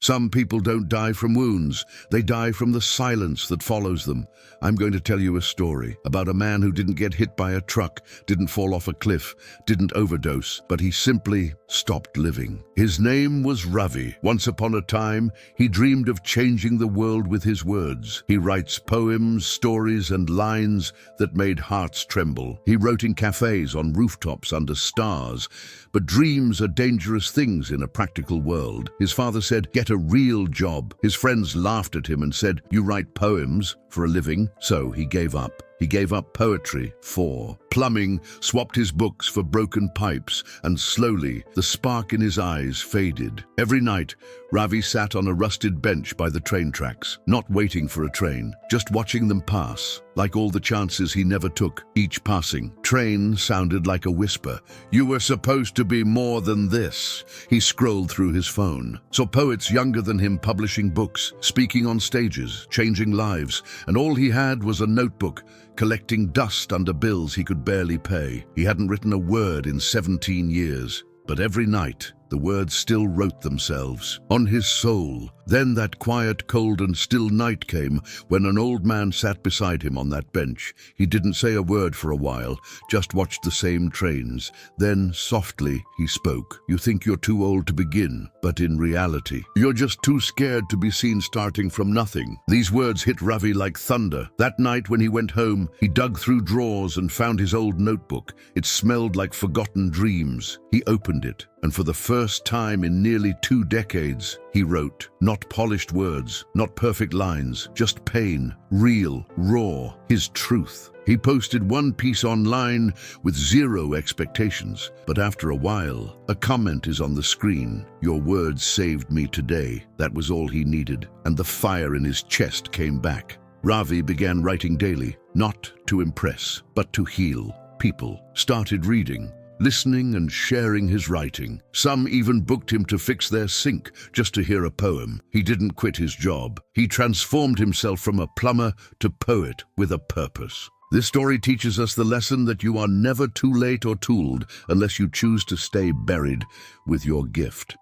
Some people don't die from wounds. They die from the silence that follows them. I'm going to tell you a story about a man who didn't get hit by a truck, didn't fall off a cliff, didn't overdose, but he simply stopped living. His name was Ravi. Once upon a time, he dreamed of changing the world with his words. He writes poems, stories, and lines that made hearts tremble. He wrote in cafes, on rooftops, under stars. But dreams are dangerous things in a practical world. His father said, "Get a real job." His friends laughed at him and said, "You write poems for a living?" So he gave up. He gave up poetry for plumbing, swapped his books for broken pipes, and slowly the spark in his eyes faded. Every night, Ravi sat on a rusted bench by the train tracks, not waiting for a train, just watching them pass. Like all the chances he never took, each passing train sounded like a whisper. "You were supposed to be more than this." He scrolled through his phone, saw poets younger than him publishing books, speaking on stages, changing lives, and all he had was a notebook, collecting dust under bills he could barely pay. He hadn't written a word in 17 years, but every night, the words still wrote themselves on his soul. Then that quiet, cold and still night came when an old man sat beside him on that bench. He didn't say a word for a while, just watched the same trains. Then, softly, he spoke. "You think you're too old to begin, but in reality, you're just too scared to be seen starting from nothing." These words hit Ravi like thunder. That night when he went home, he dug through drawers and found his old notebook. It smelled like forgotten dreams. He opened it, and for the first time in nearly 2 decades, he wrote. Not polished words, not perfect lines, just pain, real, raw, his truth. He posted one piece online with 0 expectations, but after a while, a comment is on the screen. "Your words saved me today." That was all he needed, and the fire in his chest came back. Ravi began writing daily, not to impress, but to heal. People started reading, listening and sharing his writing. Some even booked him to fix their sink just to hear a poem. He didn't quit his job. He transformed himself from a plumber to poet with a purpose. This story teaches us the lesson that you are never too late or tooled unless you choose to stay buried with your gift.